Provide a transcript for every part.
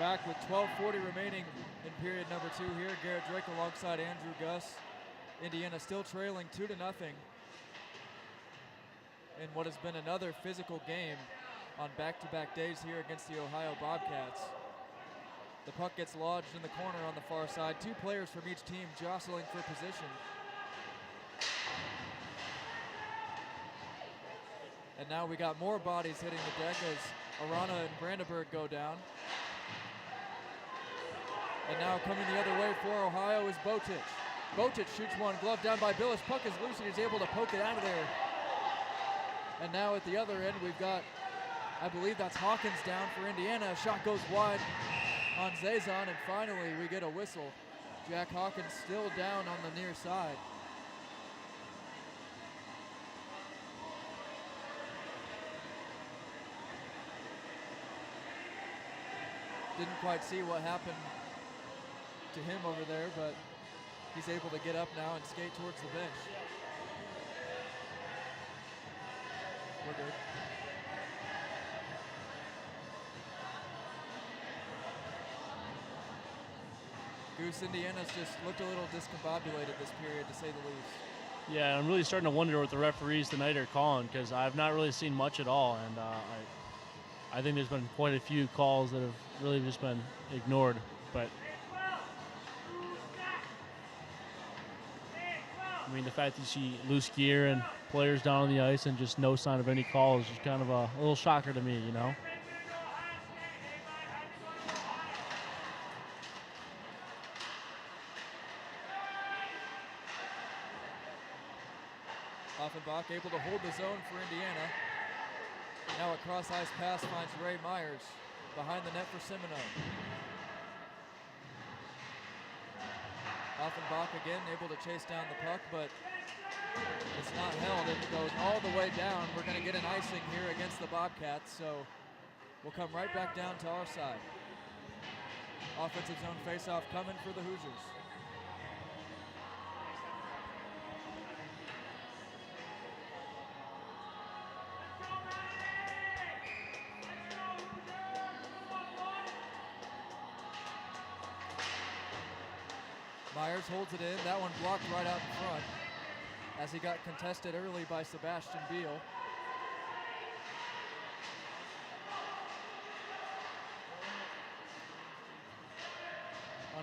back with 12:40 remaining in period number 2 here. Garrett Drake alongside Andrew Gus. Indiana still trailing 2-0 in what has been another physical game on back-to-back days here against the Ohio Bobcats. The puck gets lodged in the corner on the far side. 2 players from each team jostling for position. And now we got more bodies hitting the deck as Arana and Brandenburg go down. And now coming the other way for Ohio is Wuchenich. Wuchenich shoots one, glove down by Billis. Puck is loose and he's able to poke it out of there. And now at the other end we've got, I believe that's Hawkins down for Indiana. A shot goes wide on Zazon, and finally we get a whistle. Jack Hawkins still down on the near side. Didn't quite see what happened to him over there, but he's able to get up now and skate towards the bench. We're good. Goose, Indiana's just looked a little discombobulated this period, to say the least. Yeah, I'm really starting to wonder what the referees tonight are calling, because I've not really seen much at all, and I think there's been quite a few calls that have really just been ignored. But I mean, the fact that you see loose gear and players down on the ice and just no sign of any call is just kind of a little shocker to me, you know? Offenbach able to hold the zone for Indiana. Now a cross-ice pass finds Ray Myers behind the net for Semino. Offenbach again able to chase down the puck, but it's not held. It goes all the way down. We're going to get an icing here against the Bobcats, so we'll come right back down to our side. Offensive zone faceoff coming for the Hoosiers. Myers holds it in. That one blocked right out in front as he got contested early by Sebastian Beal.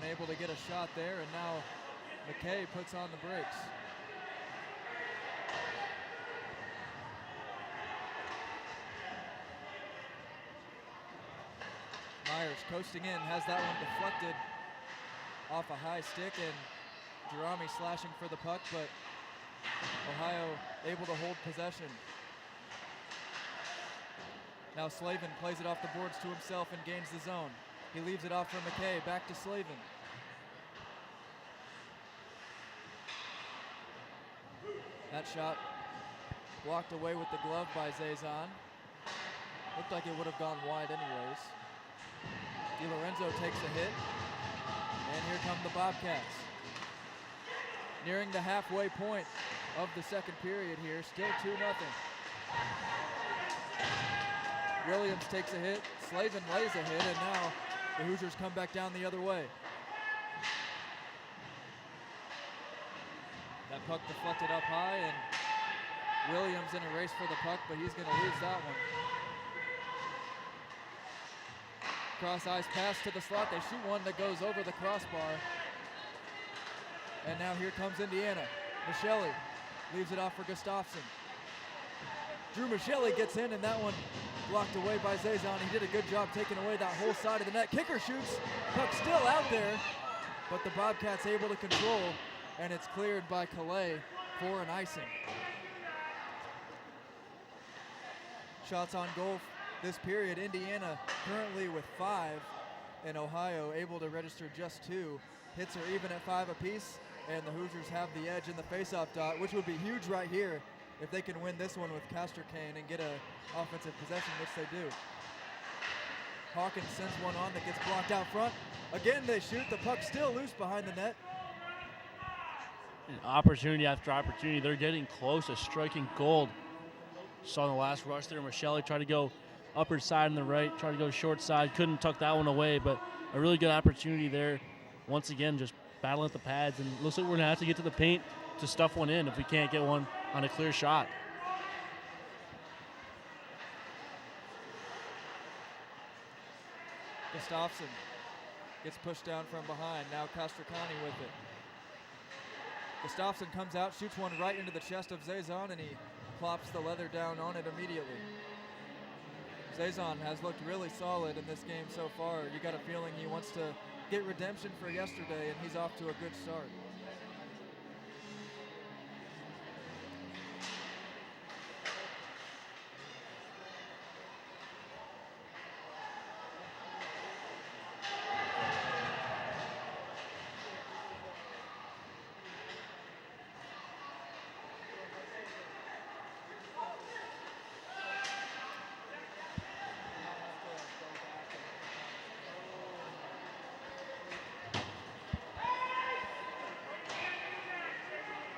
Unable to get a shot there, and now McKay puts on the brakes. Myers coasting in, has that one deflected off a high stick, and Jerami slashing for the puck, but Ohio able to hold possession. Now Slavin plays it off the boards to himself and gains the zone. He leaves it off for McKay, back to Slavin. That shot blocked away with the glove by Zazon. Looked like it would have gone wide anyways. DiLorenzo takes a hit. And here come the Bobcats. Nearing the halfway point of the second period here, still 2-0. Williams takes a hit, Slavin lays a hit, and now the Hoosiers come back down the other way. That puck deflected up high, and Williams in a race for the puck, but he's going to lose that one. Cross-ice pass to the slot. They shoot one that goes over the crossbar. And now here comes Indiana. Michelli leaves it off for Gustafsson. Drew Michelli gets in, and that one blocked away by Zazon. He did a good job taking away that whole side of the net. Kicker shoots. Puck still out there, but the Bobcats able to control, and it's cleared by Calais for an icing. Shots on goal this period, Indiana currently with 5, and Ohio able to register just 2. Hits are even at 5 apiece, and the Hoosiers have the edge in the faceoff dot, which would be huge right here if they can win this one with Casterkane and get an offensive possession, which they do. Hawkins sends one on that gets blocked out front. Again, they shoot. The puck still loose behind the net. And opportunity after opportunity. They're getting close to striking gold. Saw in the last rush there, Michelli tried to go upper side and the right, tried to go short side, couldn't tuck that one away, but a really good opportunity there. Once again, just battling at the pads, and looks like we're going to have to get to the paint to stuff one in if we can't get one on a clear shot. Gustafsson gets pushed down from behind. Now Castricani with it. Gustafsson comes out, shoots one right into the chest of Zazon, and he plops the leather down on it immediately. Zazon has looked really solid in this game so far. You got a feeling he wants to get redemption for yesterday, and he's off to a good start.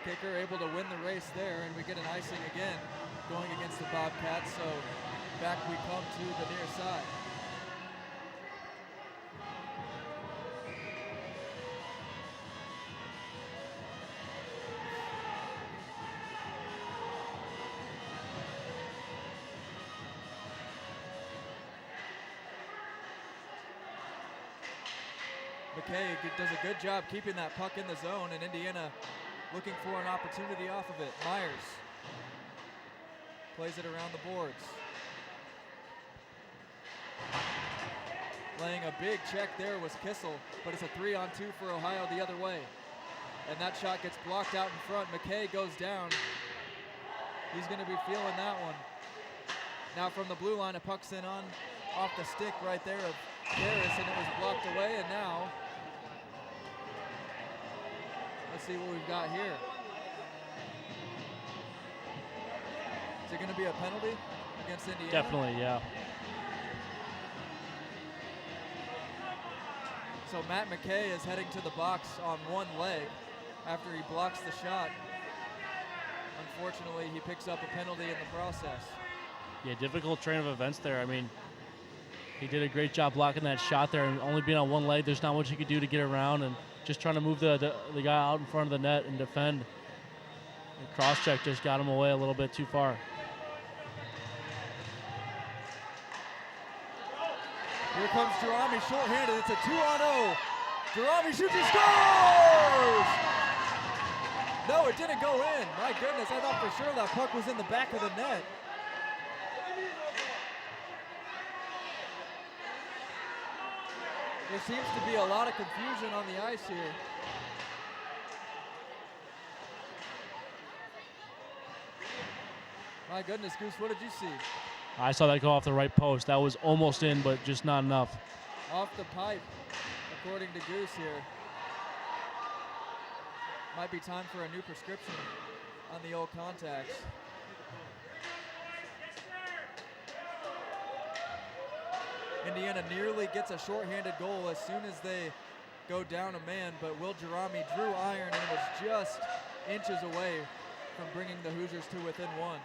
Kicker able to win the race there, and we get an icing again going against the Bobcats, so back we come to the near side. McKay does a good job keeping that puck in the zone, and Indiana looking for an opportunity off of it. Myers plays it around the boards. Laying a big check there was Kissel, but it's a 3-on-2 for Ohio the other way. And that shot gets blocked out in front. McKay goes down. He's going to be feeling that one. Now from the blue line, a puck's in on off the stick right there of Harris, and it was blocked away, and now let's see what we've got here. Is it going to be a penalty against Indiana? Definitely, yeah. So Matt McKay is heading to the box on one leg after he blocks the shot. Unfortunately, he picks up a penalty in the process. Yeah, difficult train of events there. I mean, he did a great job blocking that shot there, and only being on one leg, there's not much he could do to get around, and just trying to move the guy out in front of the net and defend. The cross check just got him away a little bit too far. Here comes Jerami shorthanded. It's a 2-on-0. Jerami shoots and scores! No, it didn't go in. My goodness, I thought for sure that puck was in the back of the net. There seems to be a lot of confusion on the ice here. My goodness, Goose, what did you see? I saw that go off the right post. That was almost in, but just not enough. Off the pipe, according to Goose here. Might be time for a new prescription on the old contacts. Indiana nearly gets a shorthanded goal as soon as they go down a man, but Will Jerami drew iron and was just inches away from bringing the Hoosiers to within one.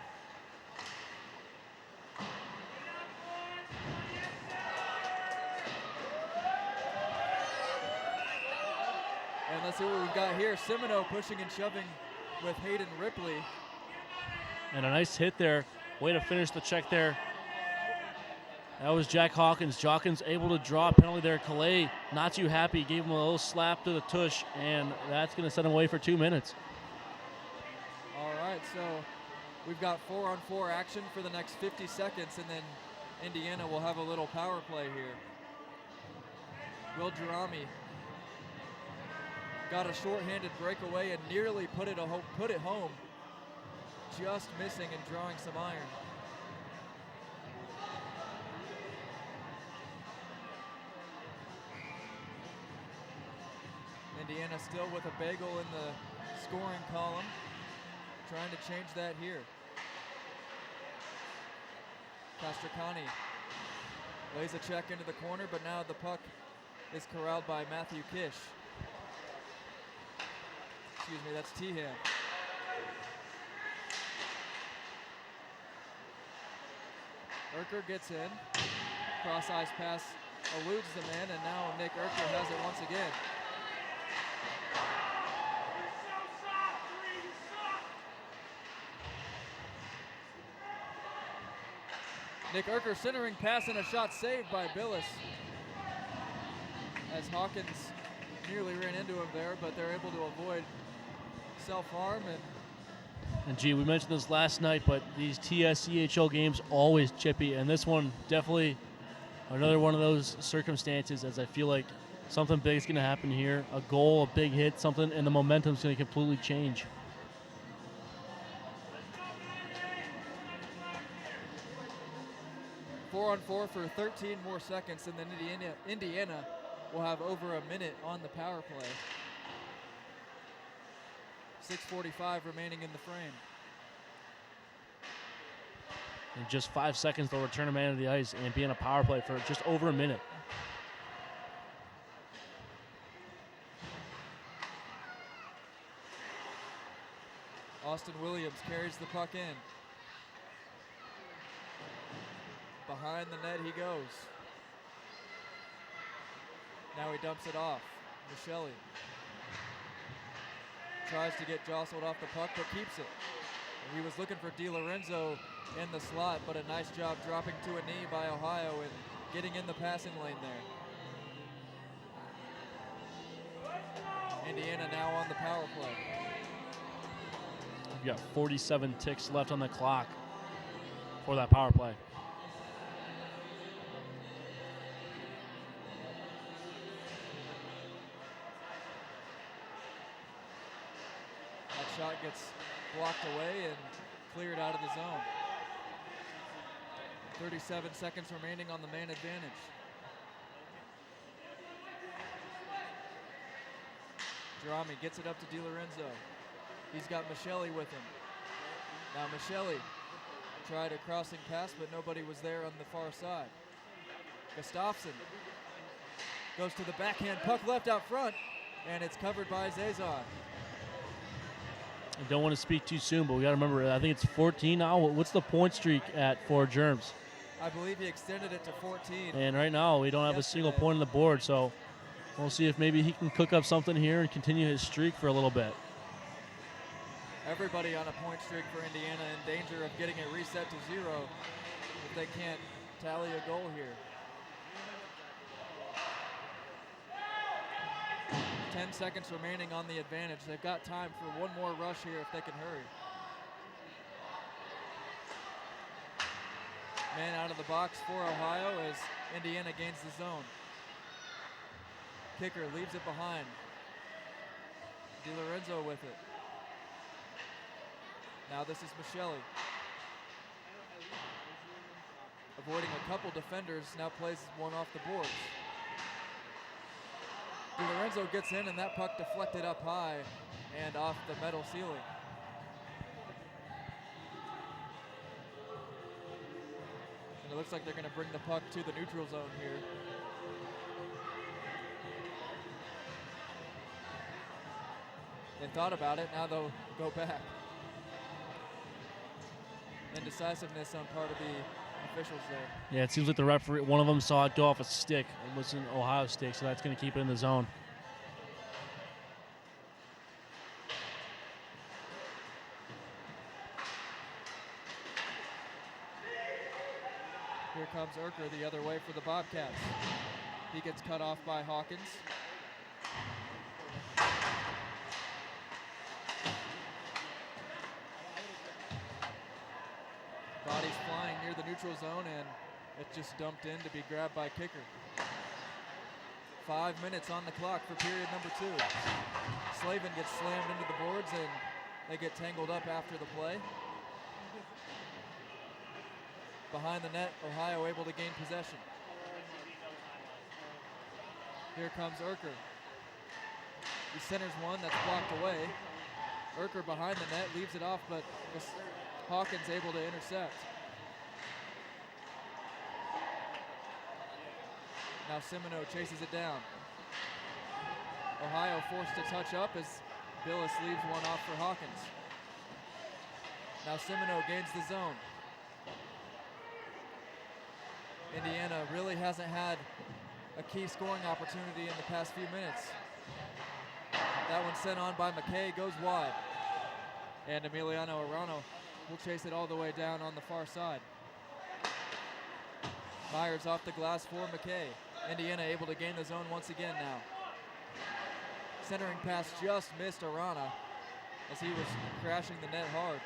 And let's see what we've got here. Semino pushing and shoving with Hayden Ripley. And a nice hit there. Way to finish the check there. That was Jack Hawkins. Hawkins able to draw a penalty there. Calais not too happy. Gave him a little slap to the tush, and that's going to set him away for 2 minutes. All right, so we've got 4-on-4 action for the next 50 seconds, and then Indiana will have a little power play here. Will Jerami got a shorthanded breakaway and nearly put it home. Just missing and drawing some iron. Indiana still with a bagel in the scoring column. Trying to change that here. Castricani lays a check into the corner, but now the puck is corralled by Matthew Kish. Excuse me, that's Tehan. Urker gets in. Cross ice pass eludes the man, and now Nick Urker has it once again. Nick Urker centering pass and a shot saved by Billis. As Hawkins nearly ran into him there, but they're able to avoid self-harm. And gee, we mentioned this last night, but these TSCHL games always chippy, and this one definitely another one of those circumstances, as I feel like something big is going to happen here. A goal, a big hit, something, and the momentum's going to completely change. Four on four for 13 more seconds, and then Indiana will have over a minute on the power play. 6:45 remaining in the frame. In just 5 seconds, they'll return a man to the ice and be in a power play for just over a minute. Austin Williams carries the puck in. Behind the net he goes. Now he dumps it off. Michelli tries to get jostled off the puck, but keeps it. He was looking for Di-Lorenzo in the slot, but a nice job dropping to a knee by Ohio and getting in the passing lane there. Indiana now on the power play. We've got 47 ticks left on the clock for that power play. That shot gets blocked away and cleared out of the zone. 37 seconds remaining on the man advantage. Gerami gets it up to Di-Lorenzo. He's got Michelli with him. Now Michelli tried a crossing pass, but nobody was there on the far side. Gustafsson goes to the backhand, puck left out front, and it's covered by Zazon. I don't want to speak too soon, but we got to remember, I think it's 14 now. What's the point streak at for Germs? I believe he extended it to 14. And right now, we don't have a single point on the board, so we'll see if maybe he can cook up something here and continue his streak for a little bit. Everybody on a point streak for Indiana in danger of getting it reset to 0 if they can't tally a goal here. 10 seconds remaining on the advantage. They've got time for one more rush here if they can hurry. Man out of the box for Ohio as Indiana gains the zone. Kicker leaves it behind. Di-Lorenzo with it. Now this is Michelli. Avoiding a couple defenders, now plays one off the boards. Di-Lorenzo gets in, and that puck deflected up high and off the metal ceiling. And it looks like they're going to bring the puck to the neutral zone here. They thought about it, now they'll go back. Indecisiveness on part of the officials there. Yeah, it seems like the referee, one of them saw it go off a stick. It was an Ohio stick, so that's going to keep it in the zone. Here comes Urker the other way for the Bobcats. He gets cut off by Hawkins. Body's flying near the neutral zone, and it just dumped in to be grabbed by kicker. 5 minutes on the clock for period number 2. Slavin gets slammed into the boards, and they get tangled up after the play. Behind the net, Ohio able to gain possession. Here comes Urker. He centers one that's blocked away. Urker behind the net, leaves it off, but Hawkins able to intercept. Now Semino chases it down. Ohio forced to touch up as Billis leaves one off for Hawkins. Now Semino gains the zone. Indiana really hasn't had a key scoring opportunity in the past few minutes. That one sent on by McKay, goes wide. And Emiliano Arano will chase it all the way down on the far side. Myers off the glass for McKay. Indiana able to gain the zone once again now. Centering pass just missed Arana as he was crashing the net hard.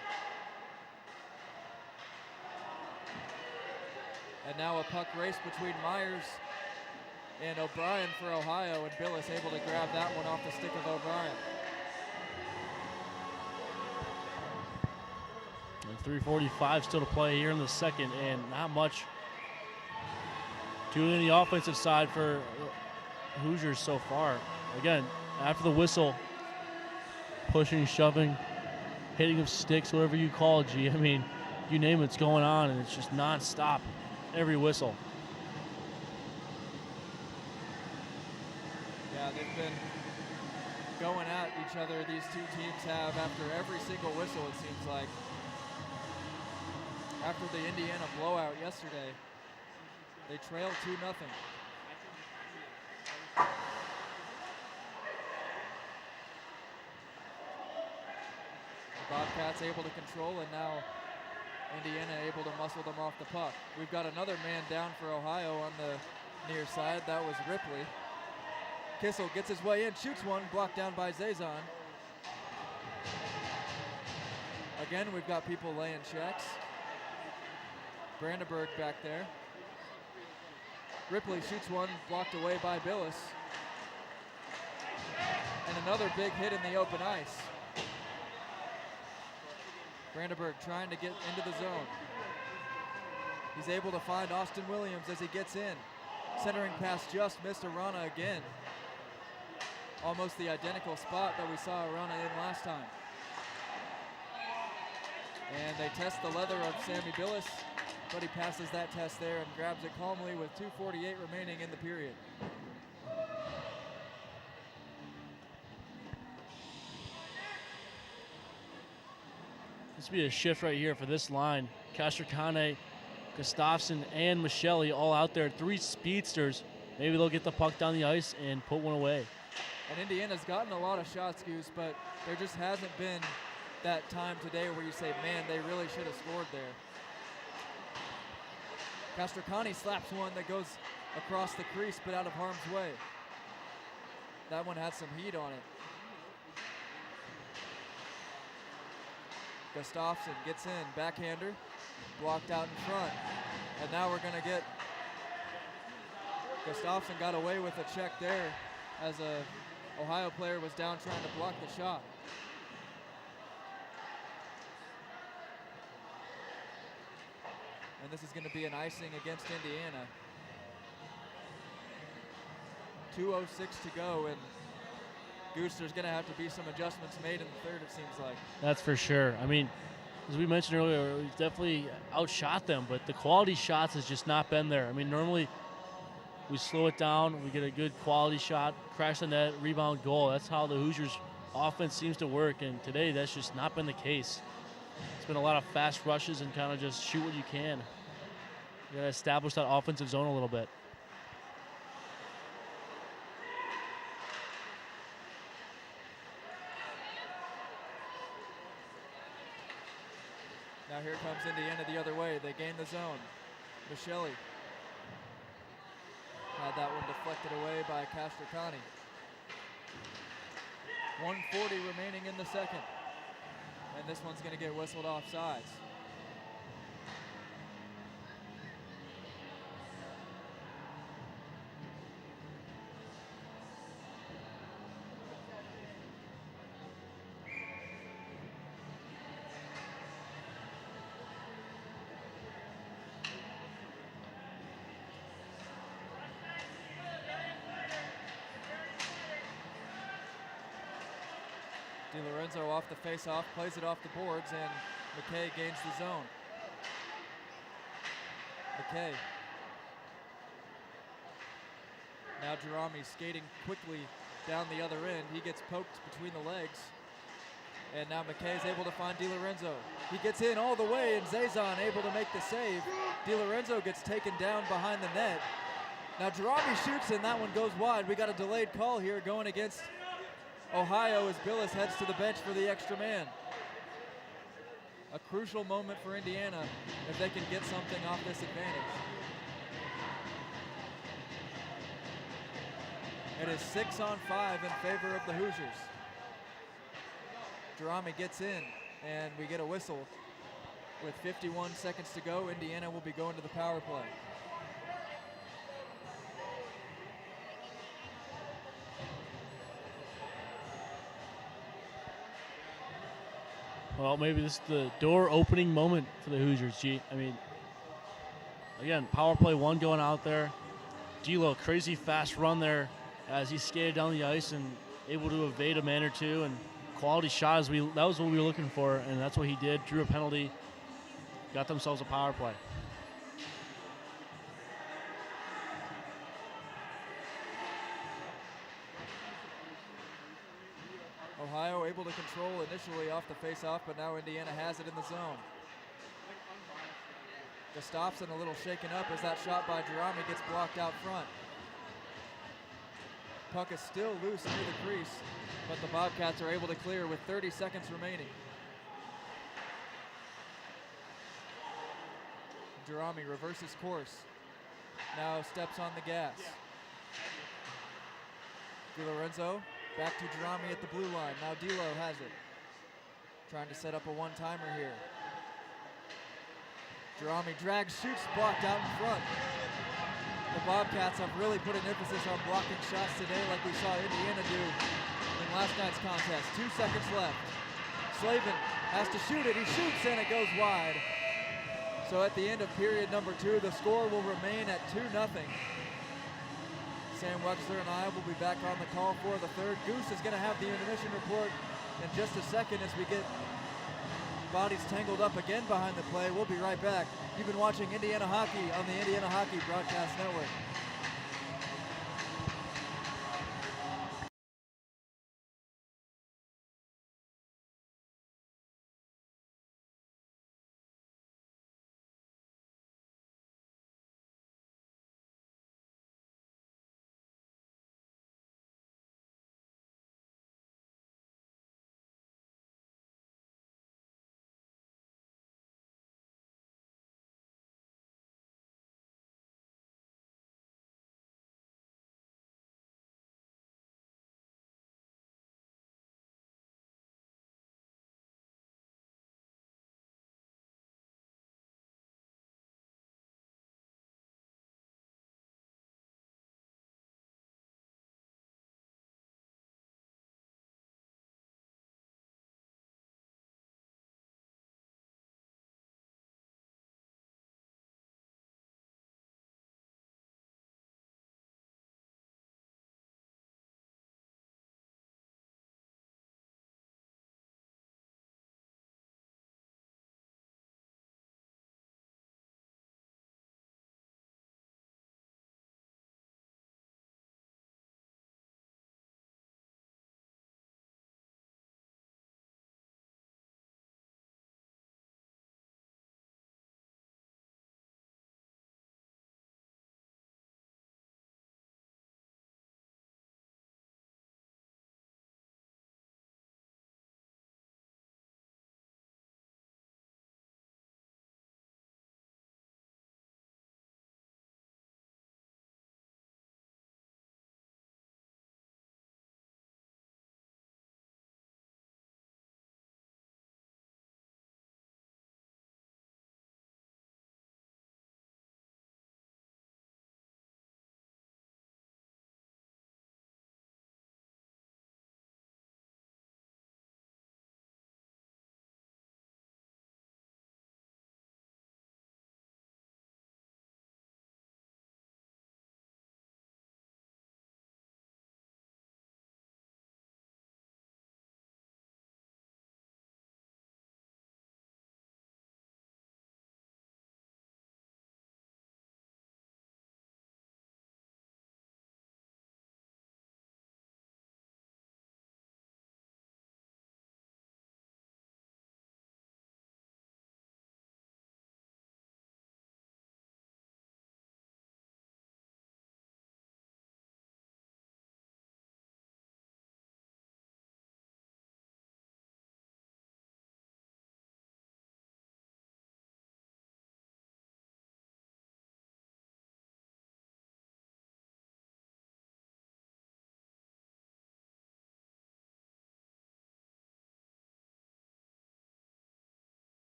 And now a puck race between Myers and O'Brien for Ohio, and Billis able to grab that one off the stick of O'Brien. And 3:45 still to play here in the second, and not much doing on the offensive side for Hoosiers so far. Again, after the whistle, pushing, shoving, hitting of sticks, whatever you call it, G. I mean, you name it's going on, and it's just nonstop every whistle. Yeah, they've been going at each other. These two teams have after every single whistle, it seems like. After the Indiana blowout yesterday, they trailed 2-0. Bobcats able to control, and now Indiana able to muscle them off the puck. We've got another man down for Ohio on the near side. That was Ripley. Kissel gets his way in, shoots one, blocked down by Zazon. Again, we've got people laying checks. Brandenburg back there. Ripley shoots one, blocked away by Billis. And another big hit in the open ice. Brandenburg trying to get into the zone. He's able to find Austin Williams as he gets in. Centering pass just missed Arana again. Almost the identical spot that we saw Arana in last time. And they test the leather of Sammy Billis, but he passes that test there and grabs it calmly with 2:48 remaining in the period. This would be a shift right here for this line. Castricane, Gustafsson, and Michelli all out there. 3 speedsters. Maybe they'll get the puck down the ice and put one away. And Indiana's gotten a lot of shots, Goose, but there just hasn't been that time today where you say, man, they really should have scored there. Castricane slaps one that goes across the crease but out of harm's way. That one had some heat on it. Gustafsson gets in, backhander, blocked out in front. And now we're gonna get, Gustafsson got away with a check there as a Ohio player was down trying to block the shot. And this is gonna be an icing against Indiana. 2:06 to go, and Goose, there's going to have to be some adjustments made in the third, it seems like. That's for sure. I mean, as we mentioned earlier, we definitely outshot them, but the quality shots has just not been there. I mean, normally we slow it down, we get a good quality shot, crash the net, rebound, goal. That's how the Hoosiers' offense seems to work, and today that's just not been the case. It's been a lot of fast rushes and kind of just shoot what you can. You got to establish that offensive zone a little bit. Now here comes Indiana the other way. They gain the zone. Michelli had that one deflected away by Castricane. 1:40 remaining in the second. And this one's going to get whistled off sides. DiLorenzo off the face-off, plays it off the boards, and McKay gains the zone. McKay. Now Jerami skating quickly down the other end. He gets poked between the legs. And now McKay's able to find DiLorenzo. He gets in all the way, and Zazon able to make the save. DiLorenzo gets taken down behind the net. Now Jarami shoots, and that one goes wide. We got a delayed call here going against Ohio as Billis heads to the bench for the extra man. A crucial moment for Indiana if they can get something off this advantage. It is 6-on-5 in favor of the Hoosiers. Jarami gets in, and we get a whistle. With 51 seconds to go, Indiana will be going to the power play. Well, maybe this is the door opening moment for the Hoosiers, G. I mean, again, power play one going out there. D'Lo, crazy fast run there as he skated down the ice and able to evade a man or two, and quality shots. That was what we were looking for, and that's what he did. Drew a penalty, got themselves a power play. Ohio able to control initially off the face-off, but now Indiana has it in the zone. Gustafsson a little shaken up as that shot by Jarami gets blocked out front. Puck is still loose near the crease, but the Bobcats are able to clear with 30 seconds remaining. Jarami reverses course. Now steps on the gas. DiLorenzo back to Jarami at the blue line. Now D'Lo has it. Trying to set up a one-timer here. Jarami drags, shoots, blocked out in front. The Bobcats have really put an emphasis on blocking shots today like we saw Indiana do in last night's contest. 2 seconds left. Slavin has to shoot it. He shoots and it goes wide. So at the end of period number 2, the score will remain at 2-0. Sam Weixler and I will be back on the call for the third. Goose is going to have the intermission report in just a second as we get bodies tangled up again behind the play. We'll be right back. You've been watching Indiana Hockey on the Indiana Hockey Broadcast Network.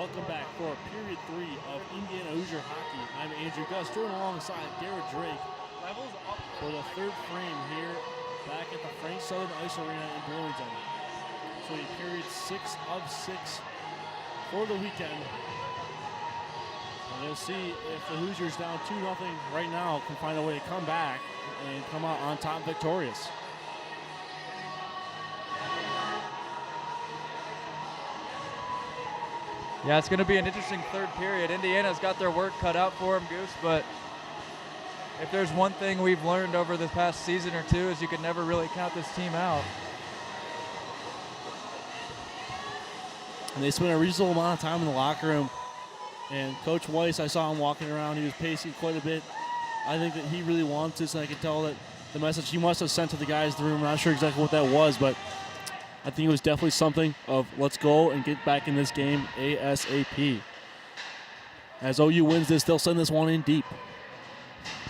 Welcome back for period 3 of Indiana Hoosier hockey. I'm Andrew Gus, joined alongside Garrett Drake. Levels up for the third frame here back at the Frank Southern Ice Arena in Bloomington. So period 6 of 6 for the weekend. And we'll see if the Hoosiers down 2-0 right now can find a way to come back and come out on top victorious. Yeah, it's going to be an interesting third period. Indiana's got their work cut out for them, Goose, but if there's one thing we've learned over the past season or two is you can never really count this team out. And they spent a reasonable amount of time in the locker room. And Coach Weiss, I saw him walking around. He was pacing quite a bit. I think that he really wants this, and I could tell that the message he must have sent to the guys in the room, I'm not sure exactly what that was, but I think it was definitely something of let's go and get back in this game ASAP. As OU wins this, they'll send this one in deep.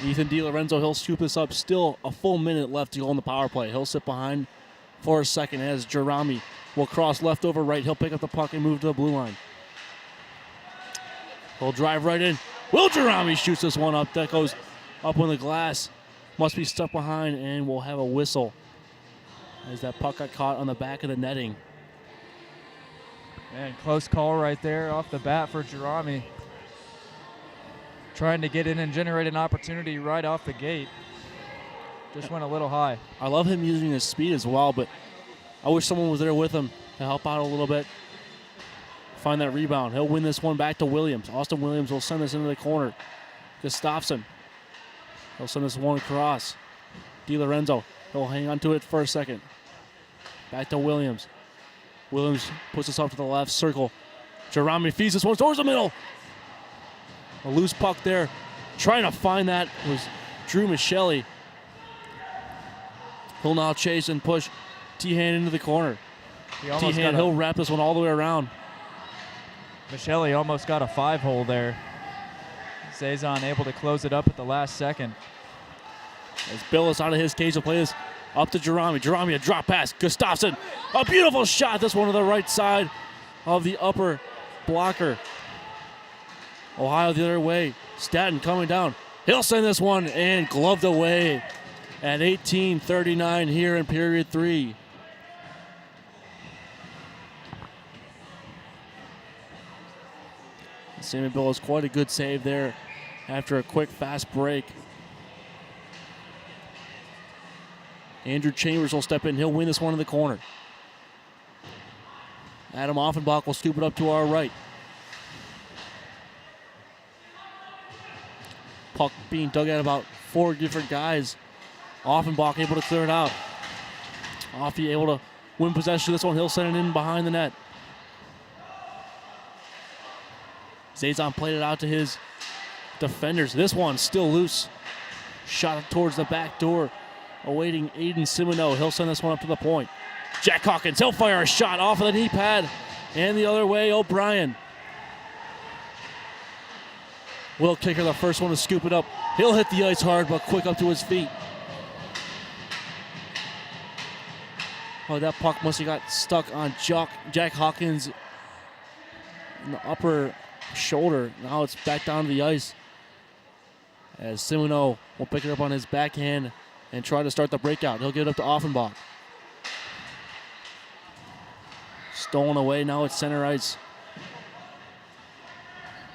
Ethan DiLorenzo, he'll scoop this up. Still a full minute left to go on the power play. He'll sit behind for a second as Jerami will cross left over right. He'll pick up the puck and move to the blue line. He'll drive right in. Will Jerami shoots this one up. That goes up on the glass. Must be stuck behind, and we'll have a whistle as that puck got caught on the back of the netting. Man, close call right there off the bat for Jerami. Trying to get in and generate an opportunity right off the gate. Just went a little high. I love him using his speed as well, but I wish someone was there with him to help out a little bit. Find that rebound. He'll win this one back to Williams. Austin Williams will send this into the corner. Gustafsson. He'll send this one across. DiLorenzo. He'll hang on to it for a second. Back to Williams. Williams puts this off to the left circle. Jerami feeds this one towards the middle. A loose puck there. Trying to find that was Drew Michelli. He'll now chase and push T-Hand into the corner. T-Hand, he'll wrap this one all the way around. Michelli almost got a 5-hole there. Zazon able to close it up at the last second. As Bill is out of his cage to play this up to Jerami. Jerami, a drop pass. Gustafsson, a beautiful shot. This one to the right side of the upper blocker. Ohio the other way. Statton coming down. He'll send this one and gloved away at 18:39 here in period 3. Sammy Bill has quite a good save there after a quick, fast break. Andrew Chambers will step in. He'll win this one in the corner. Adam Offenbach will scoop it up to our right. Puck being dug at about 4 different guys. Offenbach able to clear it out. Offie able to win possession of this one. He'll send it in behind the net. Zazon played it out to his defenders. This one's still loose. Shot towards the back door. Awaiting Aiden Simoneau. He'll send this one up to the point. Jack Hawkins, he'll fire a shot off of the knee pad. And the other way, O'Brien. Will Kicker, the first one to scoop it up. He'll hit the ice hard, but quick up to his feet. Oh, that puck must have got stuck on Jack Hawkins in the upper shoulder. Now it's back down to the ice as Simoneau will pick it up on his backhand and try to start the breakout. He'll get it up to Offenbach. Stolen away. Now it's center ice.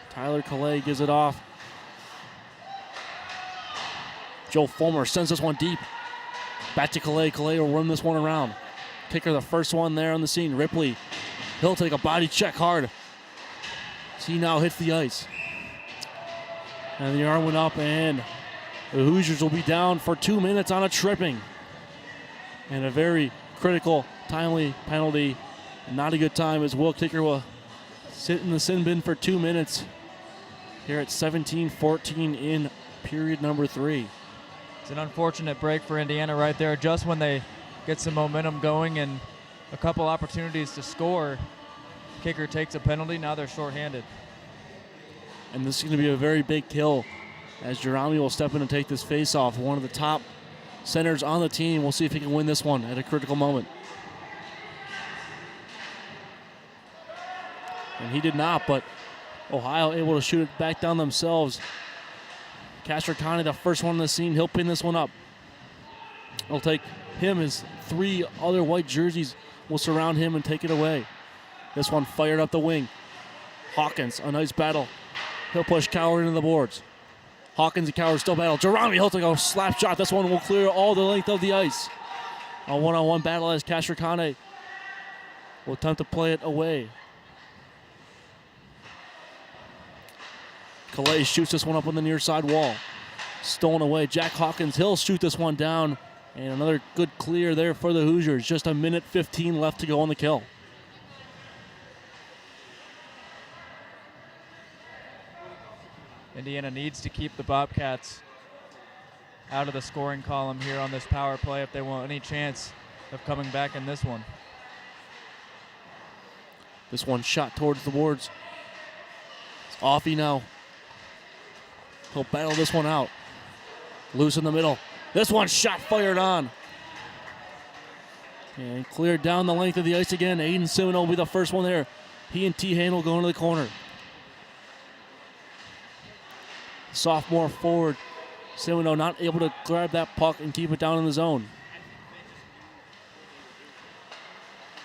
Tyler Calais gives it off. Joe Fulmer sends this one deep. Back to Calais. Calais will run this one around. Kicker, the first one there on the scene. Ripley. He'll take a body check hard. He now hits the ice. And the arm went up, and the Hoosiers will be down for 2 minutes on a tripping. And a very critical, timely penalty. Not a good time as Will Kicker will sit in the sin bin for 2 minutes here at 17-14 in period number 3. It's an unfortunate break for Indiana right there, just when they get some momentum going and a couple opportunities to score. Kicker takes a penalty. Now they're shorthanded. And this is going to be a very big kill as Jerami will step in and take this face-off. One of the top centers on the team. We'll see if he can win this one at a critical moment. And And he did not, but Ohio able to shoot it back down themselves. Castricani, the first one on the scene. He'll pin this one up. It'll take him. His 3 other white jerseys will surround him and take it away. This one fired up the wing. Hawkins, a nice battle. He'll push Coward into the boards. Hawkins and Coward still battle. Jerami, he'll take a slap shot. This one will clear all the length of the ice. A one-on-one battle as Castricani will attempt to play it away. Calais shoots this one up on the near side wall. Stolen away. Jack Hawkins, he'll shoot this one down. And another good clear there for the Hoosiers. Just a minute 15 left to go on the kill. Indiana needs to keep the Bobcats out of the scoring column here on this power play if they want any chance of coming back in this one. This one shot towards the boards. It's Offie now. He'll battle this one out. Loose in the middle. This one shot fired on. And cleared down the length of the ice again. Aiden Simon will be the first one there. He and T-Han will go into the corner. Sophomore forward. Simino not able to grab that puck and keep it down in the zone.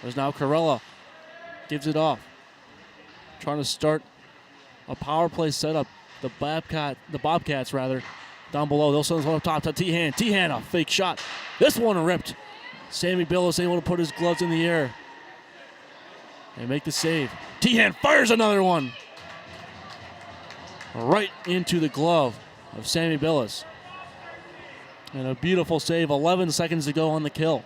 There's now Corella. Gives it off. Trying to start a power play setup. The Bobcats down below. They'll send this one up top to T-Han. T-Han, a fake shot. This one ripped. Sammy Billis able to put his gloves in the air and make the save. T-Han fires another one. Right into the glove of Sammy Billis. And a beautiful save. 11 seconds to go on the kill.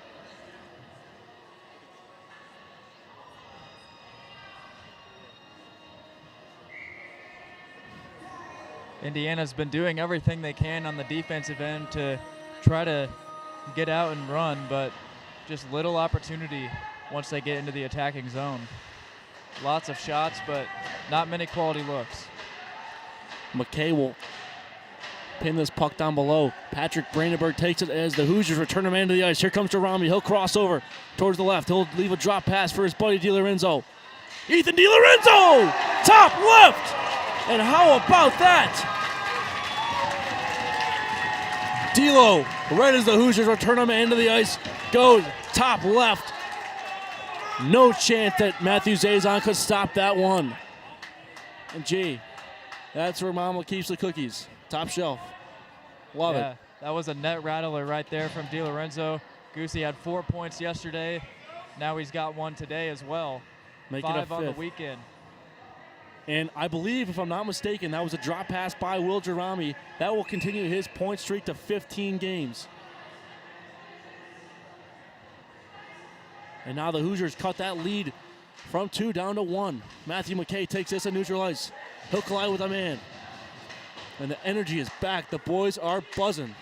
Indiana's been doing everything they can on the defensive end to try to get out and run, but just little opportunity once they get into the attacking zone. Lots of shots, but not many quality looks. McKay will pin this puck down below. Patrick Brandenburg takes it as the Hoosiers return a man to the ice. Here comes Jerami. He'll cross over towards the left. He'll leave a drop pass for his buddy DiLorenzo. Ethan DiLorenzo! Top left! And how about that? D'Lo, right as the Hoosiers return a man to the ice, goes top left. No chance that Matthew Zazon could stop that one. And gee, that's where Mama keeps the cookies. Top shelf. Love it. That was a net rattler right there from DiLorenzo. Goosey had 4 points yesterday. Now he's got one today as well. Make 5 it a on the fifth. weekend. And I believe, if I'm not mistaken, that was a drop pass by Will Jerami. That will continue his point streak to 15 games. And now the Hoosiers cut that lead from 2 down to 1. Matthew McKay takes this and neutral ice. He'll collide with a man. And the energy is back. The boys are buzzing.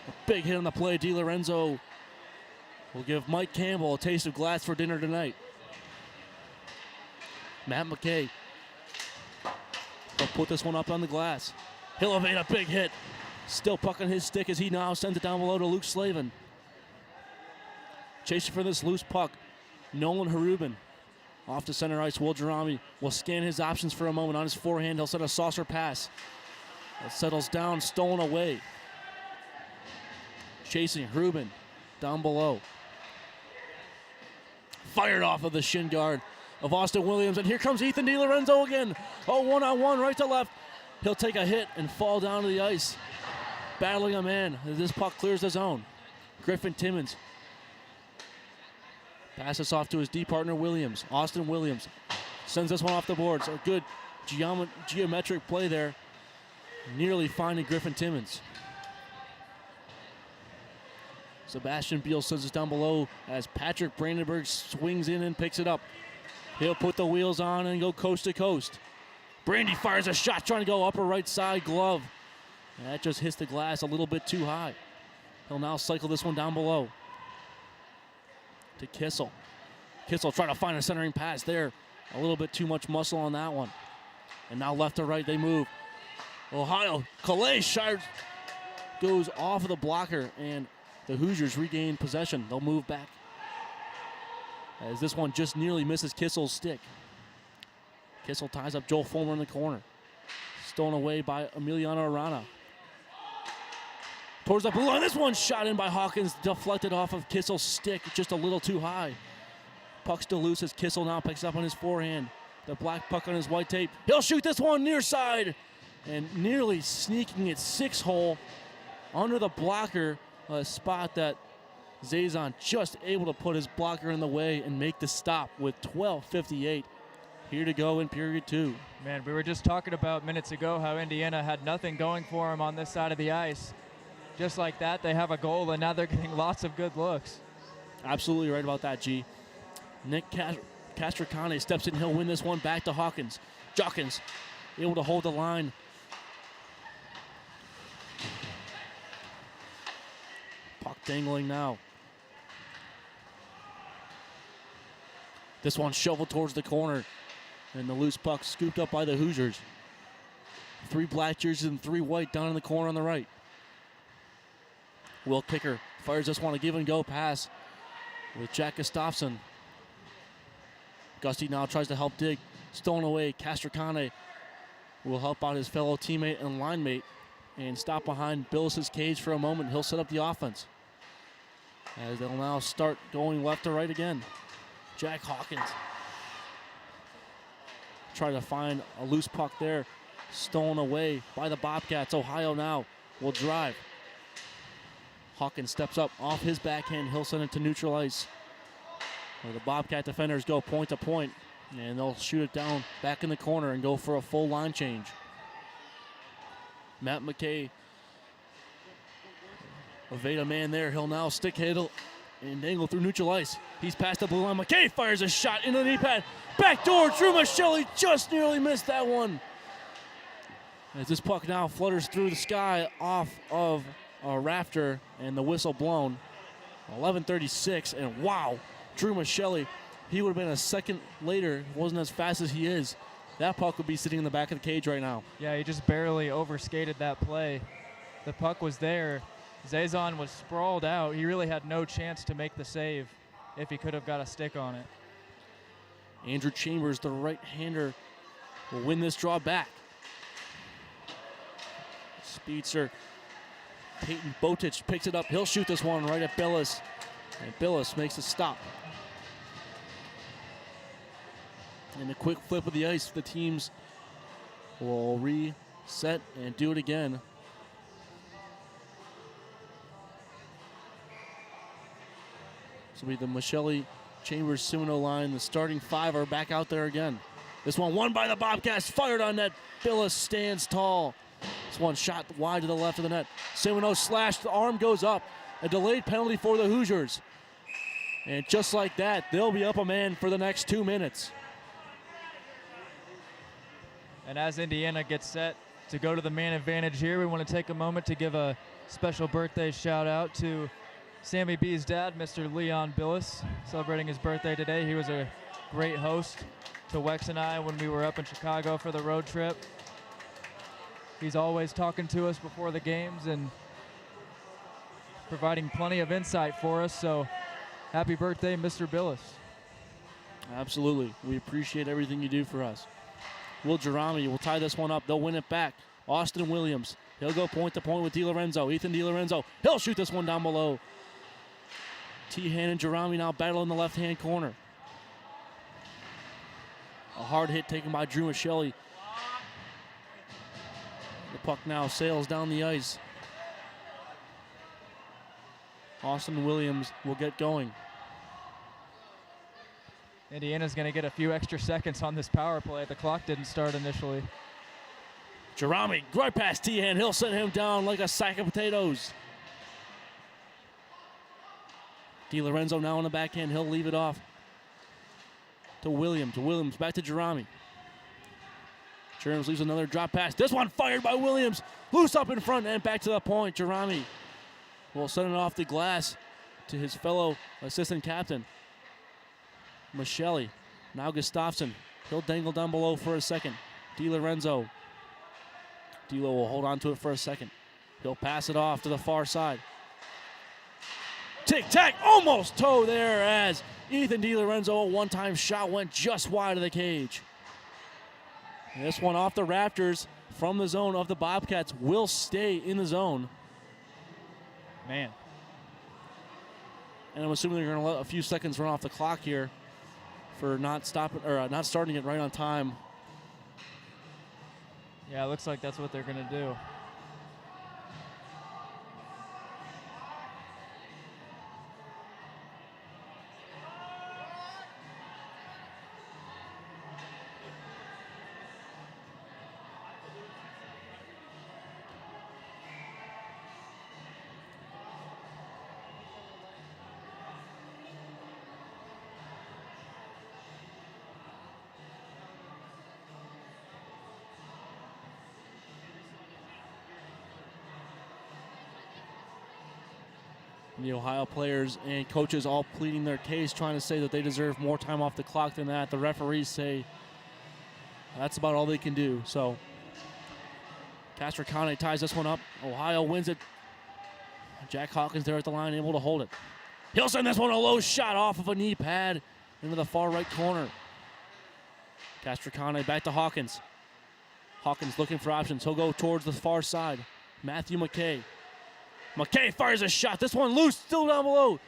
A big hit on the play. DiLorenzo will give Mike Campbell a taste of glass for dinner tonight. Matt McKay will put this one up on the glass. He'll evade a big hit. Still puck on his stick as he now sends it down below to Luke Slavin. Chasing for this loose puck, Nolan Harubin. Off to center ice, Will Jerami will scan his options for a moment. On his forehand, he'll set a saucer pass. It settles down, stolen away. Chasing Harubin down below. Fired off of the shin guard of Austin Williams, and here comes Ethan DiLorenzo again. Oh, one-on-one, right to left. He'll take a hit and fall down to the ice. Battling a man as this puck clears the zone. Griffin Timmons passes off to his D partner Williams. Austin Williams sends this one off the boards. A good geometric play there. Nearly finding Griffin Timmons. Sebastian Beal sends it down below as Patrick Brandenburg swings in and picks it up. He'll put the wheels on and go coast to coast. Brandy fires a shot trying to go upper right side glove. And that just hits the glass a little bit too high. He'll now cycle this one down below to Kissel. Kissel trying to find a centering pass there. A little bit too much muscle on that one. And now left to right they move. Ohio, Calais goes off of the blocker and the Hoosiers regain possession. They'll move back as this one just nearly misses Kissel's stick. Kissel ties up Joel Fulmer in the corner. Stolen away by Emiliano Arana. Towards the blue line. This one shot in by Hawkins, deflected off of Kissel's stick, just a little too high. Puck still loose as Kissel now picks up on his forehand. The black puck on his white tape. He'll shoot this one near side. And nearly sneaking it 6-hole under the blocker, a spot that Zazon just able to put his blocker in the way and make the stop with 12:58 here to go in period 2. Man, we were just talking about minutes ago how Indiana had nothing going for them on this side of the ice. Just like that, they have a goal, and now they're getting lots of good looks. Absolutely right about that, G. Nick Castricane steps in. He'll win this one back to Hawkins. Jawkins able to hold the line. Puck dangling now. This one shoveled towards the corner. And the loose puck scooped up by the Hoosiers. 3 black jerseys and 3 white down in the corner on the right. Will Kicker fires this one, a give and go pass with Jack Gustafsson. Gusty now tries to help dig. Stolen away. Castricane will help out his fellow teammate and line mate and stop behind Billis' cage for a moment. He'll set up the offense as they'll now start going left to right again. Jack Hawkins try to find a loose puck there. Stolen away by the Bobcats. Ohio now will drive. Hawkins steps up off his backhand. He'll send it to neutral ice, where the Bobcat defenders go point to point, and they'll shoot it down back in the corner and go for a full line change. Matt McKay evade a man there. He'll now stick handle and dangle through neutral ice. He's past the blue line. McKay fires a shot into the knee pad. Backdoor. Drew Michelli just nearly missed that one. As this puck now flutters through the sky off of a rafter and the whistle blown. 11:36, and wow, Drew Michelli, he would have been a second later. Wasn't as fast as he is. That puck would be sitting in the back of the cage right now. Yeah, he just barely overskated that play. The puck was there. Zazon was sprawled out. He really had no chance to make the save if he could have got a stick on it. Andrew Chambers, the right-hander, will win this draw back. Speedster Peyton Botich picks it up. He'll shoot this one right at Billis. And Billis makes a stop. And a quick flip of the ice. The teams will reset and do it again. This will be the Michelli, Chambers, Simino line. The starting 5 are back out there again. This one won by the Bobcats. Fired on net. Billis stands tall. This one shot wide to the left of the net. Simino slashed. The arm goes up. A delayed penalty for the Hoosiers. And just like that, they'll be up a man for the next 2 minutes. And as Indiana gets set to go to the man advantage here, we want to take a moment to give a special birthday shout out to Sammy B's dad, Mr. Leon Billis, celebrating his birthday today. He was a great host to Wex and I when we were up in Chicago for the road trip. He's always talking to us before the games and providing plenty of insight for us. So happy birthday, Mr. Billis. Absolutely. We appreciate everything you do for us. Will Gerami will tie this one up. They'll win it back. Austin Williams. He'll go point to point with DiLorenzo. Ethan DiLorenzo. He'll shoot this one down below. Tehan and Gerami now battle in the left-hand corner. A hard hit taken by Drew Michelli. The puck now sails down the ice. Austin Williams will get going. Indiana's going to get a few extra seconds on this power play. The clock didn't start initially. Gerami, right past Tehan. He'll send him down like a sack of potatoes. DiLorenzo now on the backhand. He'll leave it off to Williams. Williams back to Gerami. Germs leaves another drop pass. This one fired by Williams. Loose up in front and back to the point. Gerami will send it off the glass to his fellow assistant captain, Michelli. Now Gustafsson. He'll dangle down below for a second. DiLorenzo. D'Lo will hold on to it for a second. He'll pass it off to the far side. Tic-tac, almost toe there as Ethan DiLorenzo, a one-time shot, went just wide of the cage. And this one off the rafters from the zone of the Bobcats will stay in the zone. Man. And I'm assuming they're going to let a few seconds run off the clock here for not starting it right on time. Yeah, it looks like that's what they're going to do. The Ohio players and coaches all pleading their case, trying to say that they deserve more time off the clock than that. The referees say that's about all they can do. So Castricane ties this one up. Ohio wins it. Jack Hawkins there at the line, able to hold it. He'll send this one a low shot off of a knee pad into the far right corner. Castricane back to Hawkins. Hawkins looking for options. He'll go towards the far side. Matthew McKay. McKay fires a shot. This one loose, still down below.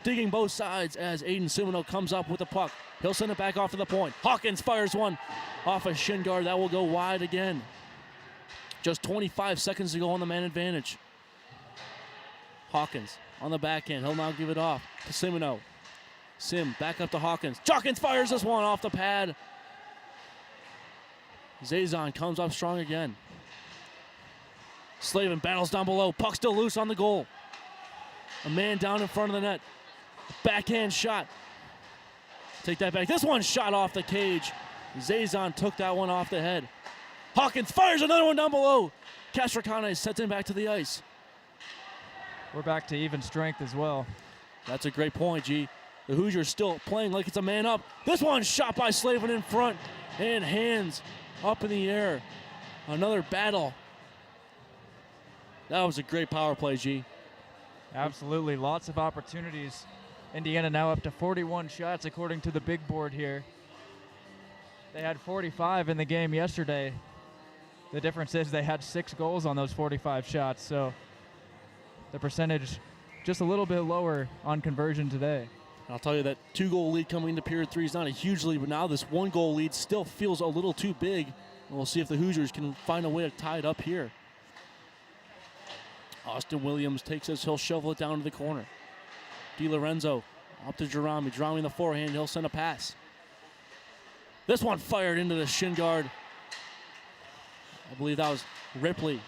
Digging both sides as Aiden Sumino comes up with the puck. He'll send it back off to the point. Hawkins fires one off a shin guard. That will go wide again. Just 25 seconds to go on the man advantage. Hawkins on the backhand. He'll now give it off to Sumino. Sim back up to Hawkins. Hawkins fires this one off the pad. Zazon comes up strong again. Slavin battles down below. Puck still loose on the goal. A man down in front of the net. Backhand shot. Take that back. This one shot off the cage. Zazon took that one off the head. Hawkins fires another one down below. Castricane sets him back to the ice. We're back to even strength as well. That's a great point, G. The Hoosiers still playing like it's a man up. This one shot by Slavin in front. And hands up in the air. Another battle. That was a great power play, G. Absolutely. Lots of opportunities. Indiana now up to 41 shots according to the big board here. They had 45 in the game yesterday. The difference is they had 6 goals on those 45 shots, so the percentage just a little bit lower on conversion today. I'll tell you that 2-goal lead coming into period 3 is not a huge lead, but now this 1-goal lead still feels a little too big. And we'll see if the Hoosiers can find a way to tie it up here. Austin Williams takes this. He'll shovel it down to the corner. DiLorenzo up to Jerami. Jerami in the forehand. He'll send a pass. This one fired into the shin guard. I believe that was Ripley.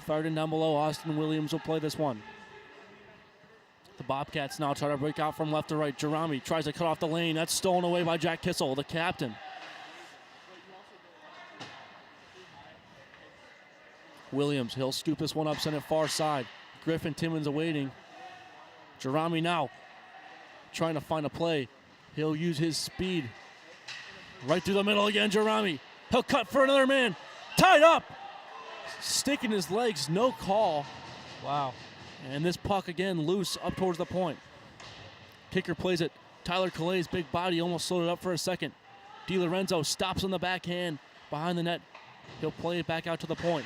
Fired in down below. Austin Williams will play this one. The Bobcats now try to break out from left to right. Jerami tries to cut off the lane. That's stolen away by Jack Kissel, the captain. Williams, he'll scoop this one up, send it far side. Griffin Timmons awaiting. Jerami now trying to find a play. He'll use his speed. Right through the middle again, Jerami. He'll cut for another man. Tied up. Stick in his legs, no call. Wow. And this puck again loose up towards the point. Kicker plays it. Tyler Calais' big body almost slowed it up for a second. DiLorenzo stops on the backhand behind the net. He'll play it back out to the point.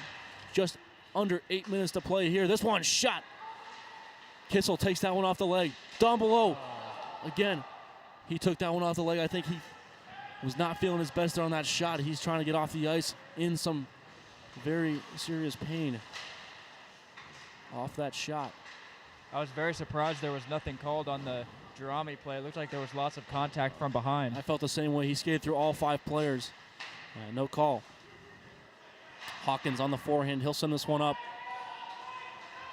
Just under 8 minutes to play here. This one shot. Kissel takes that one off the leg. Down below. Again, he took that one off the leg. I think he was not feeling his best there on that shot. He's trying to get off the ice in some very serious pain off that shot. I was very surprised there was nothing called on the Jerami play. It looked like there was lots of contact from behind. I felt the same way. He skated through all 5 players. No call. Hawkins on the forehand. He'll send this one up.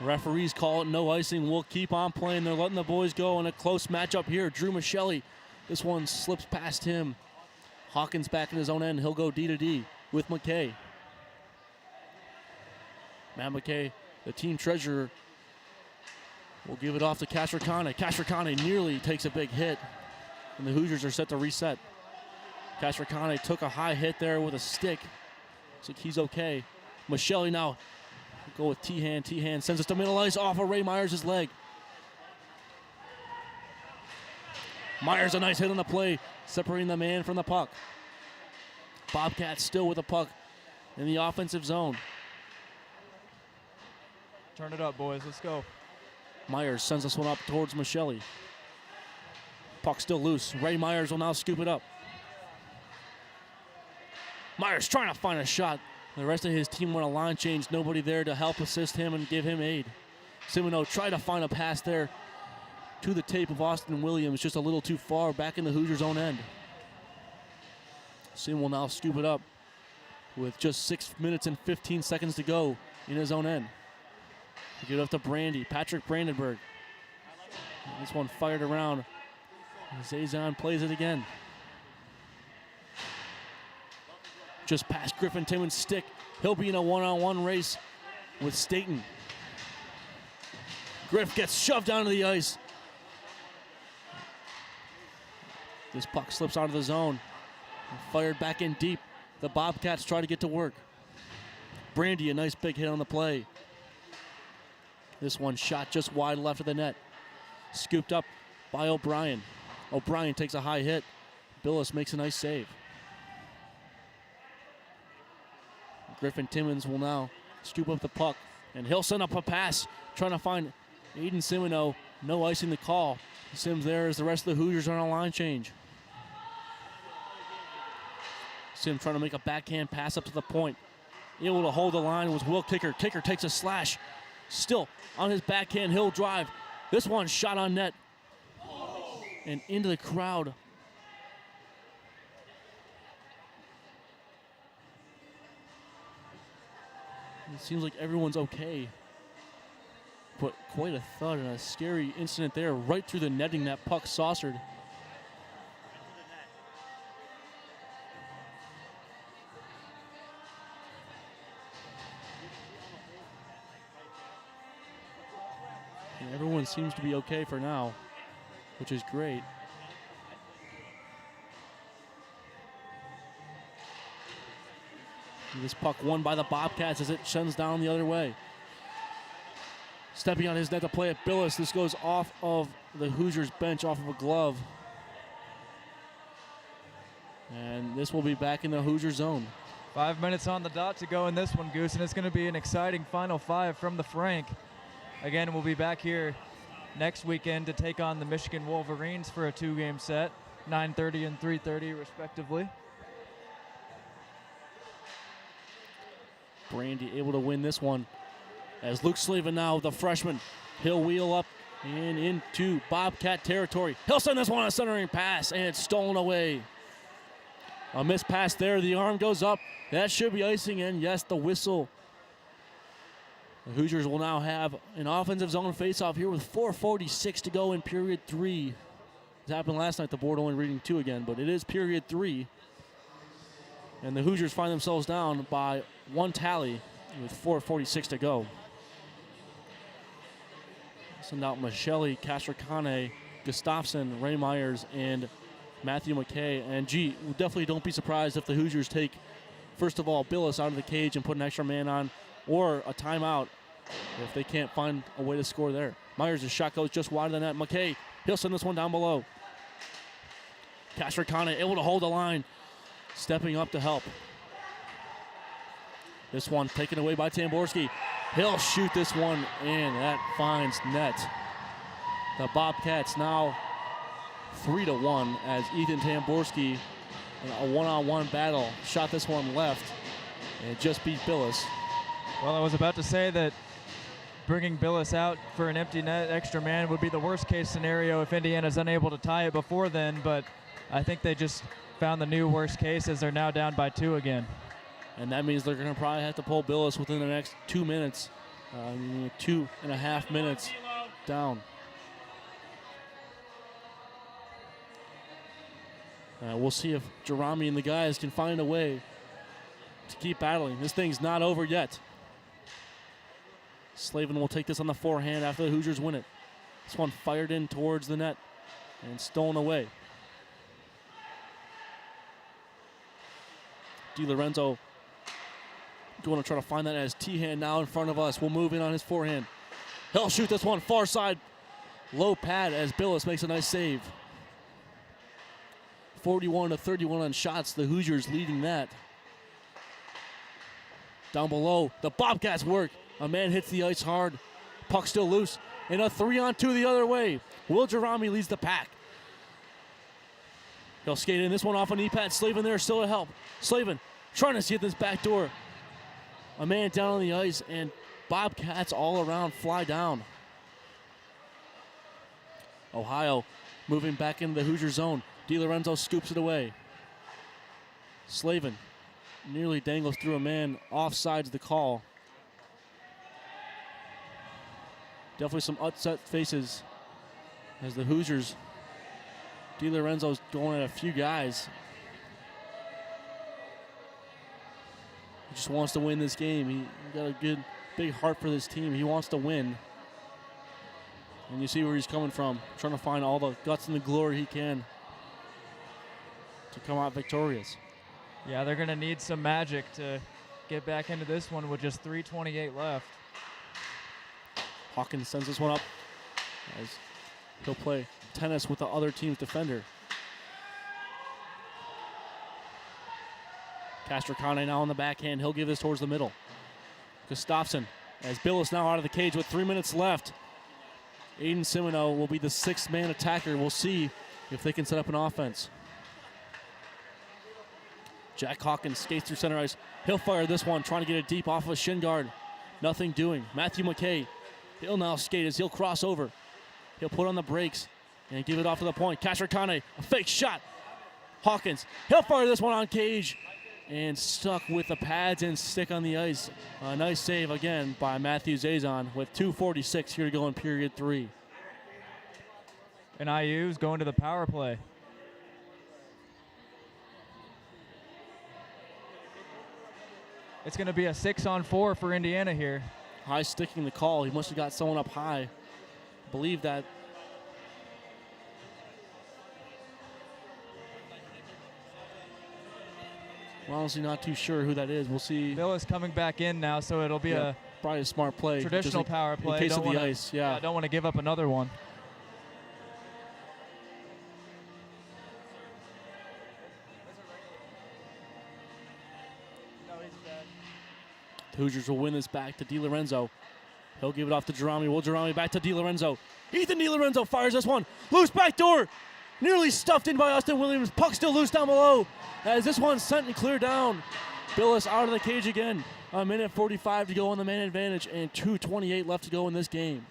Referees call it no icing. We'll keep on playing. They're letting the boys go in a close matchup here. Drew Michelli. This one slips past him. Hawkins back in his own end. He'll go D to D with McKay. Matt McKay, the team treasurer, will give it off to Castricane. Castricane nearly takes a big hit, and the Hoosiers are set to reset. Castricane took a high hit there with a stick. Looks like he's okay. Michelli now will go with T-Hand. T-Hand sends it to middle ice off of Ray Myers' leg. Myers a nice hit on the play, separating the man from the puck. Bobcats still with the puck in the offensive zone. Turn it up, boys. Let's go. Myers sends this one up towards Michelli. Puck still loose. Ray Myers will now scoop it up. Myers trying to find a shot. The rest of his team went a line change. Nobody there to help assist him and give him aid. Simoneau tried to find a pass there to the tape of Austin Williams, just a little too far back in the Hoosiers' own end. Sim will now scoop it up with just 6 minutes and 15 seconds to go in his own end. Give it up to Brandy, Patrick Brandenburg. This one fired around. Zazon plays it again. Just past Griffin Timmons' stick. He'll be in a one-on-one race with Staten. Griff gets shoved onto the ice. This puck slips out of the zone. Fired back in deep. The Bobcats try to get to work. Brandy, a nice big hit on the play. This one shot just wide left of the net. Scooped up by O'Brien. O'Brien takes a high hit. Billis makes a nice save. Griffin Timmons will now scoop up the puck, and he'll send up a pass, trying to find Aiden Simoneau. No icing the call. Sims there as the rest of the Hoosiers are on a line change. Sim trying to make a backhand pass up to the point. Able to hold the line was Will Kicker. Kicker takes a slash. Still on his backhand, he'll drive. This one shot on net and into the crowd. It seems like everyone's okay. But quite a thud and a scary incident there, right through the netting. That puck saucered. And everyone seems to be okay for now, which is great. This puck won by the Bobcats as it sends down the other way. Stepping on his net to play it, Billis. This goes off of the Hoosiers bench, off of a glove. And this will be back in the Hoosier zone. 5 minutes on the dot to go in this one, Goose, and it's going to be an exciting final five from the Frank. Again, we'll be back here next weekend to take on the Michigan Wolverines for a 2-game set, 9:30 and 3:30 respectively. Brandy able to win this one as Luke Slavin now, the freshman, he'll wheel up and into Bobcat territory. He'll send this one on a centering pass, and it's stolen away. A missed pass there. The arm goes up. That should be icing, and yes, the whistle. The Hoosiers will now have an offensive zone faceoff here with 4:46 to go in period 3. It happened last night, the board only reading 2 again, but it is period 3. And the Hoosiers find themselves down by 1 tally with 4:46 to go. Send out Michelli, Castricane, Gustafson, Ray Myers, and Matthew McKay. And definitely don't be surprised if the Hoosiers take, first of all, Billis out of the cage and put an extra man on, or a timeout if they can't find a way to score there. Myers' shot goes just wide of the net. McKay, he'll send this one down below. Castricane able to hold the line, stepping up to help. This one taken away by Tamborski. He'll shoot this one in. That finds net. The Bobcats now 3-1 as Ethan Tamborski, in a one-on-one battle, shot this one left and just beat Billis. Well, I was about to say that bringing Billis out for an empty net extra man would be the worst case scenario if Indiana's unable to tie it before then, but I think they just found the new worst case as they're now down by 2 again. And that means they're going to probably have to pull Billis within the next 2 minutes. 2.5 minutes down. We'll see if Jerami and the guys can find a way to keep battling. This thing's not over yet. Slavin will take this on the forehand after the Hoosiers win it. This one fired in towards the net and stolen away. DiLorenzo going to try to find that as T-hand now in front of us. We'll move in on his forehand. He'll shoot this one far side. Low pad as Billis makes a nice save. 41-31 on shots. The Hoosiers leading that. Down below, the Bobcats work. A man hits the ice hard. Puck still loose. And a 3-on-2 the other way. Will Jarami leads the pack. He'll skate in this one off a knee pad. Slavin there still to help. Slavin trying to see this back door. A man down on the ice, and Bobcats all around fly down. Ohio moving back into the Hoosier zone. DiLorenzo scoops it away. Slavin nearly dangles through a man. Offsides the call. Definitely some upset faces as the Hoosiers. DiLorenzo's going at a few guys. He just wants to win this game. He got a good, big heart for this team. He wants to win. And you see where he's coming from, trying to find all the guts and the glory he can to come out victorious. Yeah, they're going to need some magic to get back into this one with just 3:28 left. Hawkins sends this one up as he'll play tennis with the other team's defender. Castricane now on the backhand. He'll give this towards the middle. Gustafsson, as Billis now out of the cage with 3 minutes left. Aiden Simino will be the sixth-man attacker. We'll see if they can set up an offense. Jack Hawkins skates through center ice. He'll fire this one, trying to get it deep off of a shin guard. Nothing doing. Matthew McKay, he'll now skate as he'll cross over. He'll put on the brakes and give it off to the point. Castricane, a fake shot. Hawkins, he'll fire this one on cage and stuck with the pads and stick on the ice. A nice save again by Matthew Zazon with 2:46 here to go in period 3. And IU's going to the power play. It's going to be a 6-on-4 for Indiana here. High sticking the call. He must have got someone up high. I believe that. I'm honestly not too sure who that is. We'll see. Billis coming back in now, so it'll be a probably a smart play. Traditional power play. In case of the ice, yeah. I don't want to give up another one. The Hoosiers will win this back to DiLorenzo. He'll give it off to Jarami. Will Jarami back to DiLorenzo. Ethan DiLorenzo fires this one. Loose back door. Nearly stuffed in by Austin Williams. Puck still loose down below. As this one's sent and cleared down. Billis out of the cage again. A minute 45 to go on the man advantage and 2:28 left to go in this game.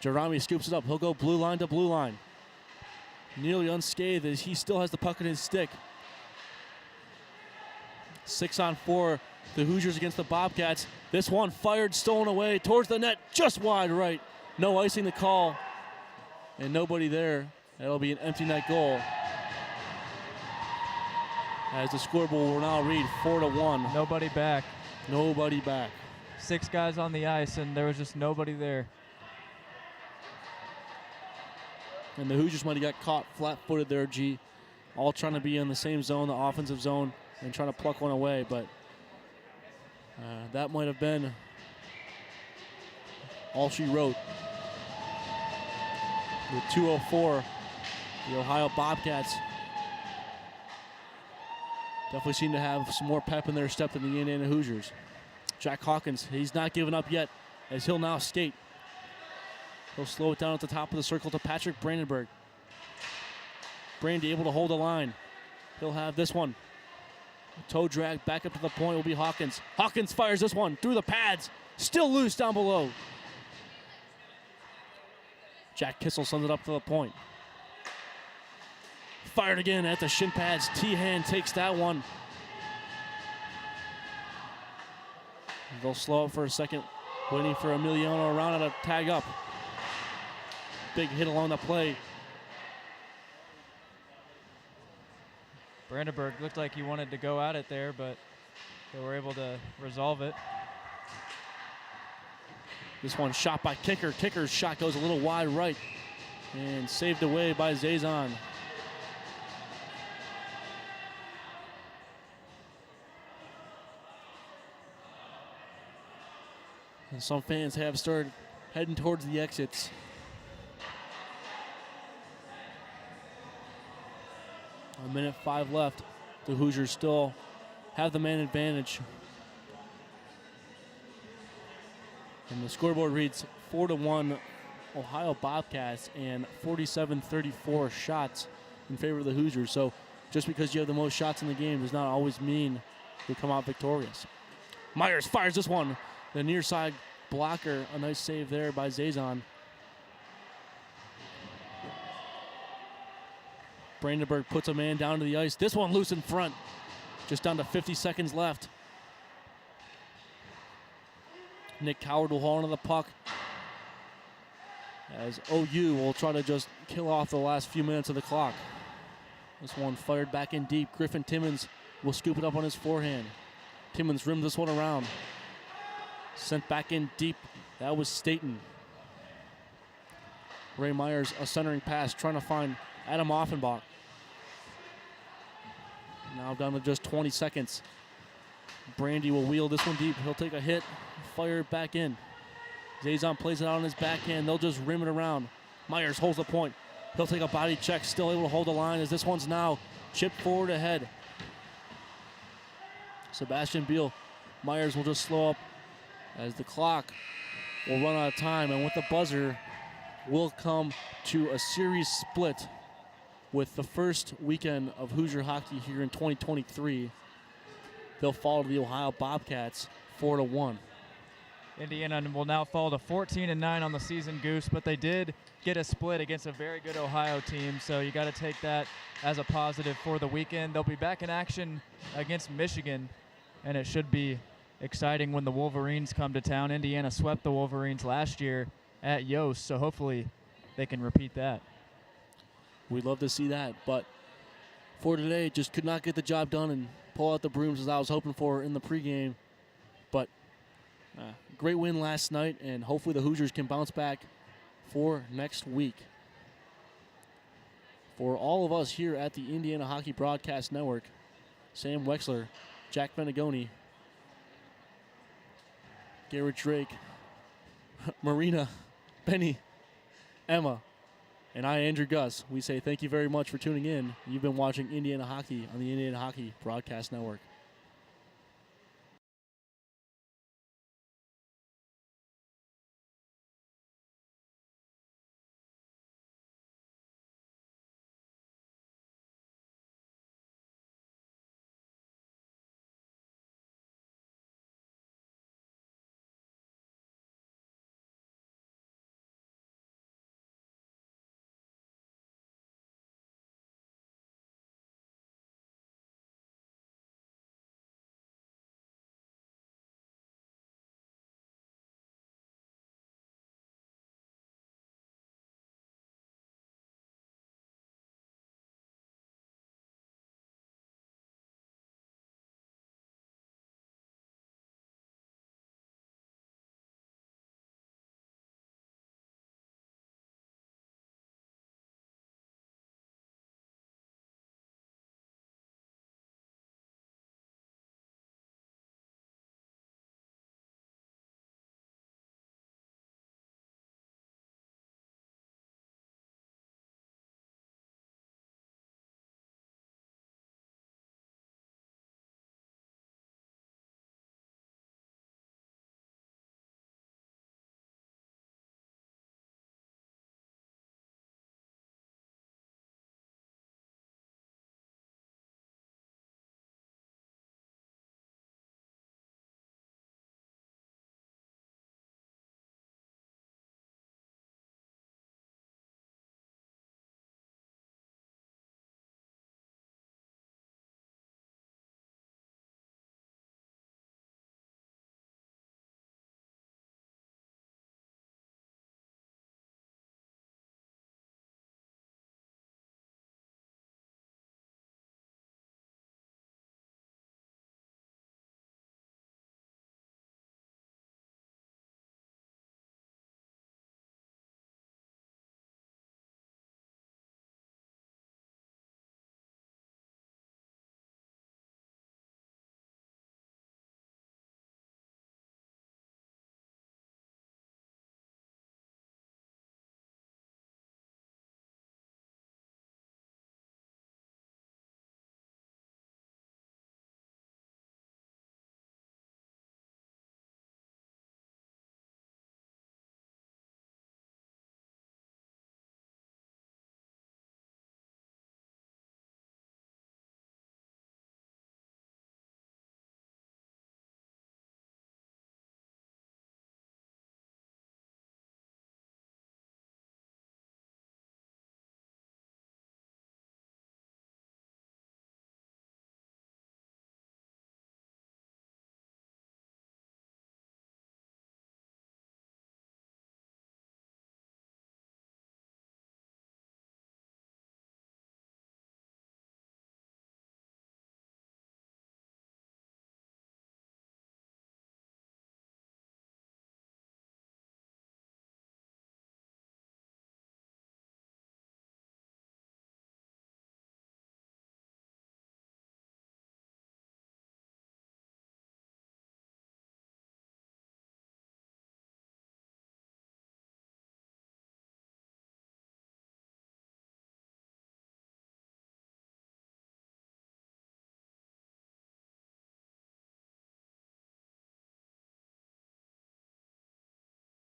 Jarami scoops it up. He'll go blue line to blue line. Nearly unscathed as he still has the puck in his stick. 6-on-4. The Hoosiers against the Bobcats. This one fired, stolen away towards the net, just wide right. No icing the call, and nobody there. That'll be an empty net goal. As the scoreboard will now read 4-1. Nobody back. Nobody back. 6 guys on the ice, and there was just nobody there. And the Hoosiers might have got caught flat-footed there, G. All trying to be in the same zone, the offensive zone, and trying to pluck one away, but that might have been all she wrote. With 2:04, the Ohio Bobcats definitely seem to have some more pep in their step than the Indiana Hoosiers. Jack Hawkins, he's not giving up yet as he'll now skate. He'll slow it down at the top of the circle to Patrick Brandenburg. Brandy able to hold the line. He'll have this one. Toe drag back up to the point will be Hawkins. Hawkins fires this one through the pads. Still loose down below. Jack Kissel sends it up to the point. Fired again at the shin pads. T-Hand takes that one. They'll slow up for a second, waiting for Emiliano Arana to tag up. Big hit along the play. Brandenburg looked like he wanted to go at it there, but they were able to resolve it. This one shot by Kicker. Kicker's shot goes a little wide right and saved away by Zazon. And some fans have started heading towards the exits. 1:05 left. The Hoosiers still have the man advantage. And the scoreboard reads 4-1 Ohio Bobcats and 47-34 shots in favor of the Hoosiers. So just because you have the most shots in the game does not always mean you come out victorious. Myers fires this one. The near side blocker, a nice save there by Zazon. Brandenburg puts a man down to the ice. This one loose in front. Just down to 50 seconds left. Nick Coward will haul onto the puck as OU will try to just kill off the last few minutes of the clock. This one fired back in deep. Griffin Timmons will scoop it up on his forehand. Timmons rimmed this one around. Sent back in deep. That was Staten. Ray Myers, a centering pass, trying to find Adam Offenbach. Now down to just 20 seconds. Brandy will wheel this one deep. He'll take a hit, fire it back in. Zazon plays it out on his backhand. They'll just rim it around. Myers holds the point. He'll take a body check, still able to hold the line as this one's now chipped forward ahead. Sebastian Beal. Myers will just slow up as the clock will run out of time, and with the buzzer will come to a series split with the first weekend of Hoosier hockey here in 2023. They'll fall to the Ohio Bobcats 4-1. Indiana will now fall to 14-9 on the season, Goose, but they did get a split against a very good Ohio team, so you got to take that as a positive for the weekend. They'll be back in action against Michigan, and it should be exciting when the Wolverines come to town. Indiana swept the Wolverines last year at Yost, so hopefully they can repeat that. We'd love to see that, but for today, just could not get the job done and pull out the brooms as I was hoping for in the pregame. But great win last night, and hopefully the Hoosiers can bounce back for next week. For all of us here at the Indiana Hockey Broadcast Network, Sam Weixler, Jack Venegoni, Garrett Drake, Marina, Benny, Emma, and I, Andrew Gus, we say thank you very much for tuning in. You've been watching Indiana Hockey on the Indiana Hockey Broadcast Network.